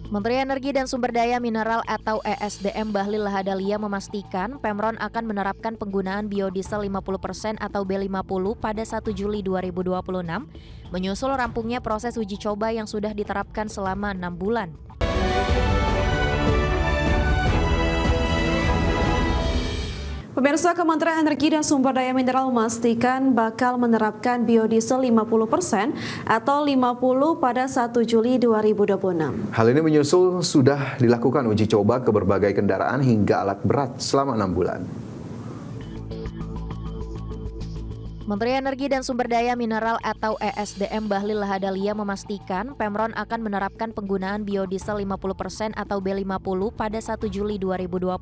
Menteri Energi dan Sumber Daya Mineral atau ESDM Bahlil Lahadalia memastikan Pemron akan menerapkan penggunaan biodiesel 50% atau B50 pada 1 Juli 2026, menyusul rampungnya proses uji coba yang sudah diterapkan selama 6 bulan. Pemirsa, Kementerian Energi dan Sumber Daya Mineral memastikan bakal menerapkan biodiesel 50% atau 50 pada 1 Juli 2026. Hal ini menyusul sudah dilakukan uji coba ke berbagai kendaraan hingga alat berat selama 6 bulan. Menteri Energi dan Sumber Daya Mineral atau ESDM Bahlil Lahadalia memastikan Pemron akan menerapkan penggunaan biodiesel 50% atau B50 pada 1 Juli 2026,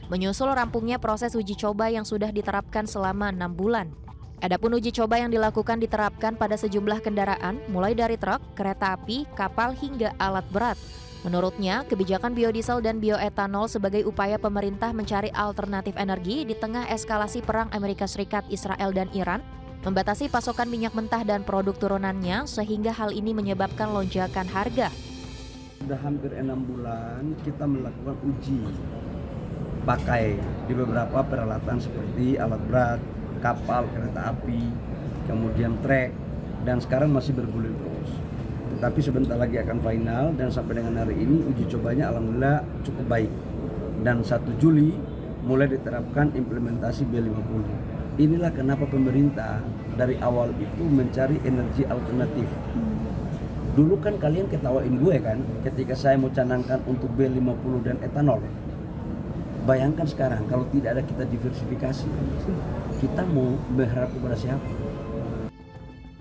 menyusul rampungnya proses uji coba yang sudah diterapkan selama 6 bulan. Adapun uji coba yang dilakukan diterapkan pada sejumlah kendaraan, mulai dari truk, kereta api, kapal hingga alat berat. Menurutnya, kebijakan biodiesel dan bioetanol sebagai upaya pemerintah mencari alternatif energi di tengah eskalasi perang Amerika Serikat, Israel, dan Iran, membatasi pasokan minyak mentah dan produk turunannya sehingga hal ini menyebabkan lonjakan harga. Sudah hampir 6 bulan kita melakukan uji pakai di beberapa peralatan seperti alat berat, kapal, kereta api, kemudian trek, dan sekarang masih bergulir terus. Tapi sebentar lagi akan final dan sampai dengan hari ini uji cobanya alhamdulillah cukup baik. Dan 1 Juli mulai diterapkan implementasi B50. Inilah kenapa pemerintah dari awal itu mencari energi alternatif. Dulu kan kalian ketawain gue kan ketika saya mau canangkan untuk B50 dan etanol. Bayangkan sekarang kalau tidak ada kita diversifikasi, kita mau berharap kepada siapa?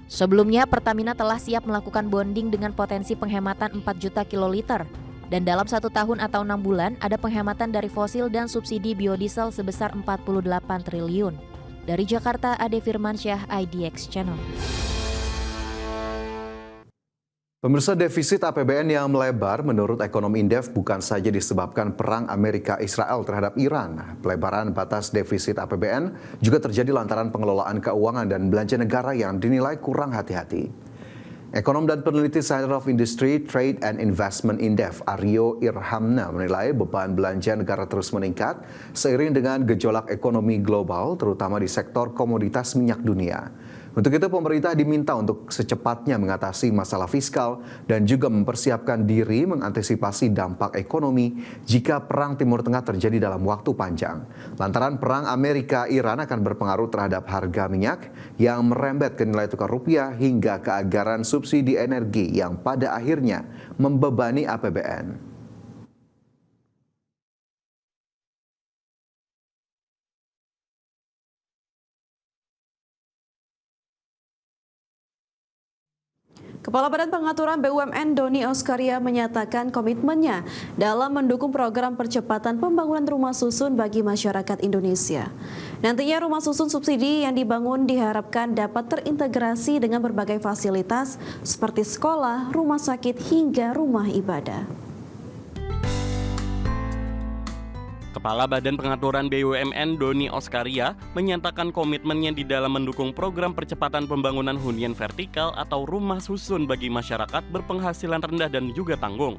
Sebelumnya, Pertamina telah siap melakukan bonding dengan potensi penghematan 4 juta kiloliter. Dan dalam 1 tahun atau 6 bulan, ada penghematan dari fosil dan subsidi biodiesel sebesar 48 triliun. Dari Jakarta, Ade Firmansyah, IDX Channel. Pemirsa, defisit APBN yang melebar menurut ekonom Indef bukan saja disebabkan perang Amerika-Israel terhadap Iran. Pelebaran batas defisit APBN juga terjadi lantaran pengelolaan keuangan dan belanja negara yang dinilai kurang hati-hati. Ekonom dan peneliti Center of Industry, Trade and Investment Indef, Aryo Irhamna menilai beban belanja negara terus meningkat seiring dengan gejolak ekonomi global, terutama di sektor komoditas minyak dunia. Untuk itu pemerintah diminta untuk secepatnya mengatasi masalah fiskal dan juga mempersiapkan diri mengantisipasi dampak ekonomi jika perang Timur Tengah terjadi dalam waktu panjang. Lantaran perang Amerika-Iran akan berpengaruh terhadap harga minyak yang merembet ke nilai tukar rupiah hingga keanggaran subsidi energi yang pada akhirnya membebani APBN. Kepala Badan Pengaturan BUMN Doni Oskaria menyatakan komitmennya dalam mendukung program percepatan pembangunan rumah susun bagi masyarakat Indonesia. Nantinya rumah susun subsidi yang dibangun diharapkan dapat terintegrasi dengan berbagai fasilitas seperti sekolah, rumah sakit, hingga rumah ibadah. Kepala Badan Pengaturan BUMN Doni Oskaria menyatakan komitmennya di dalam mendukung program percepatan pembangunan hunian vertikal atau rumah susun bagi masyarakat berpenghasilan rendah dan juga tanggung.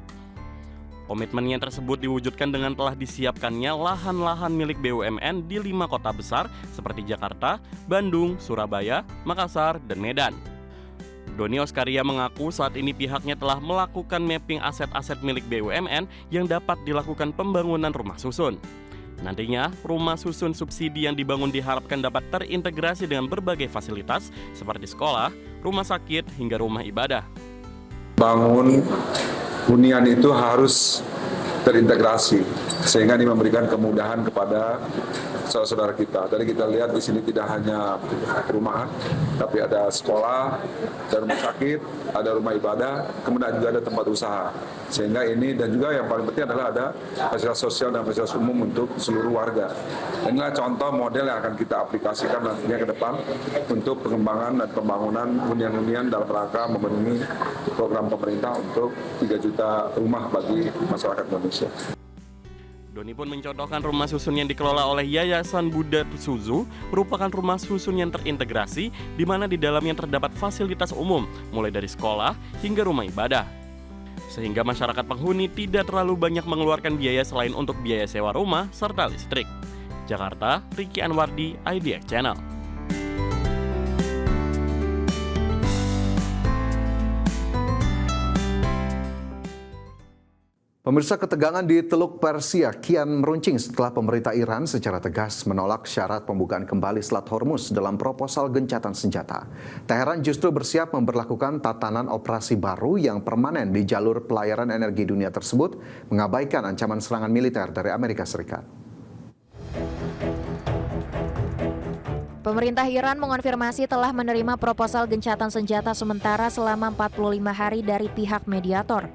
Komitmennya tersebut diwujudkan dengan telah disiapkannya lahan-lahan milik BUMN di 5 kota besar seperti Jakarta, Bandung, Surabaya, Makassar, dan Medan. Doni Oskaria mengaku saat ini pihaknya telah melakukan mapping aset-aset milik BUMN yang dapat dilakukan pembangunan rumah susun. Nantinya, rumah susun subsidi yang dibangun diharapkan dapat terintegrasi dengan berbagai fasilitas seperti sekolah, rumah sakit, hingga rumah ibadah. Bangun hunian itu harus terintegrasi sehingga ini memberikan kemudahan kepada saudara-saudara kita. Tadi kita lihat di sini tidak hanya perumahan, tapi ada sekolah, ada rumah sakit, ada rumah ibadah, kemudian juga ada tempat usaha. Sehingga ini dan juga yang paling penting adalah ada fasilitas sosial dan fasilitas umum untuk seluruh warga. Inilah contoh model yang akan kita aplikasikan nantinya ke depan untuk pengembangan dan pembangunan hunian-hunian dalam rangka memenuhi program pemerintah untuk 3 juta rumah bagi masyarakat Indonesia. Doni pun mencontohkan rumah susun yang dikelola oleh Yayasan Buddha Suzu merupakan rumah susun yang terintegrasi di mana di dalamnya terdapat fasilitas umum mulai dari sekolah hingga rumah ibadah. sehingga masyarakat penghuni tidak terlalu banyak mengeluarkan biaya selain untuk biaya sewa rumah serta listrik. Jakarta, Ricky Anwardi, IDX Channel. Pemirsa, ketegangan di Teluk Persia kian meruncing setelah pemerintah Iran secara tegas menolak syarat pembukaan kembali Selat Hormuz dalam proposal gencatan senjata. Teheran justru bersiap memberlakukan tatanan operasi baru yang permanen di jalur pelayaran energi dunia tersebut, mengabaikan ancaman serangan militer dari Amerika Serikat. Pemerintah Iran mengonfirmasi telah menerima proposal gencatan senjata sementara selama 45 hari dari pihak mediator.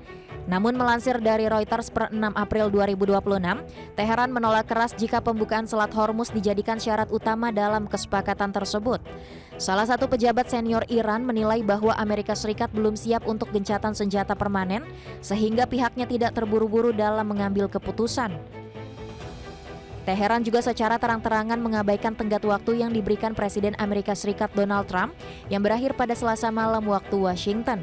Namun melansir dari Reuters per 6 April 2026, Teheran menolak keras jika pembukaan Selat Hormuz dijadikan syarat utama dalam kesepakatan tersebut. Salah satu pejabat senior Iran menilai bahwa Amerika Serikat belum siap untuk gencatan senjata permanen, sehingga pihaknya tidak terburu-buru dalam mengambil keputusan. Teheran juga secara terang-terangan mengabaikan tenggat waktu yang diberikan Presiden Amerika Serikat Donald Trump yang berakhir pada Selasa malam waktu Washington.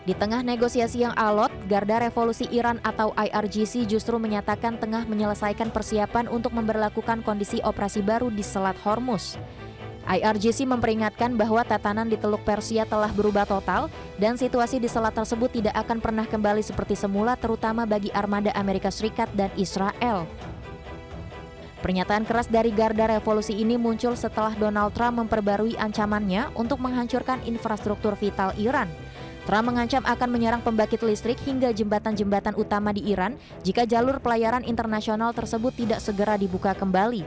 Di tengah negosiasi yang alot, Garda Revolusi Iran atau IRGC justru menyatakan tengah menyelesaikan persiapan untuk memberlakukan kondisi operasi baru di Selat Hormuz. IRGC memperingatkan bahwa tatanan di Teluk Persia telah berubah total dan situasi di selat tersebut tidak akan pernah kembali seperti semula, terutama bagi armada Amerika Serikat dan Israel. Pernyataan keras dari Garda Revolusi ini muncul setelah Donald Trump memperbarui ancamannya untuk menghancurkan infrastruktur vital Iran. Trump mengancam akan menyerang pembangkit listrik hingga jembatan-jembatan utama di Iran jika jalur pelayaran internasional tersebut tidak segera dibuka kembali.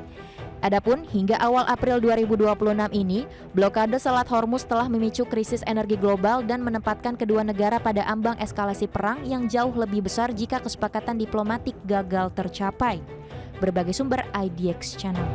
Adapun hingga awal April 2026 ini, blokade Selat Hormuz telah memicu krisis energi global dan menempatkan kedua negara pada ambang eskalasi perang yang jauh lebih besar jika kesepakatan diplomatik gagal tercapai. Berbagai sumber IDX Channel.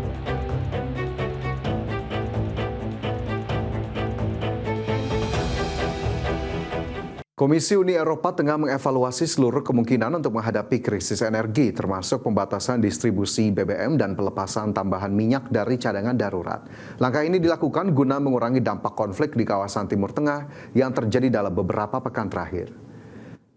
Komisi Uni Eropa tengah mengevaluasi seluruh kemungkinan untuk menghadapi krisis energi, termasuk pembatasan distribusi BBM dan pelepasan tambahan minyak dari cadangan darurat. Langkah ini dilakukan guna mengurangi dampak konflik di kawasan Timur Tengah yang terjadi dalam beberapa pekan terakhir.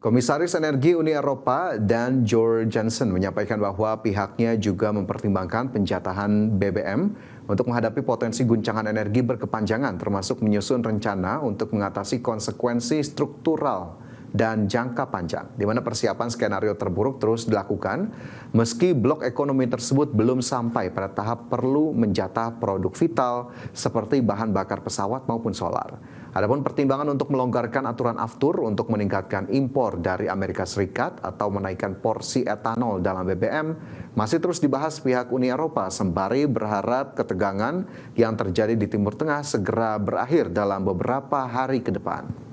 Komisaris Energi Uni Eropa Dan Jorgensen menyampaikan bahwa pihaknya juga mempertimbangkan penjatahan BBM untuk menghadapi potensi guncangan energi berkepanjangan, termasuk menyusun rencana untuk mengatasi konsekuensi struktural dan jangka panjang, di mana persiapan skenario terburuk terus dilakukan, meski blok ekonomi tersebut belum sampai pada tahap perlu menjatah produk vital seperti bahan bakar pesawat maupun solar. Adapun pertimbangan untuk melonggarkan aturan aftur untuk meningkatkan impor dari Amerika Serikat atau menaikkan porsi etanol dalam BBM masih terus dibahas pihak Uni Eropa, sembari berharap ketegangan yang terjadi di Timur Tengah segera berakhir dalam beberapa hari ke depan.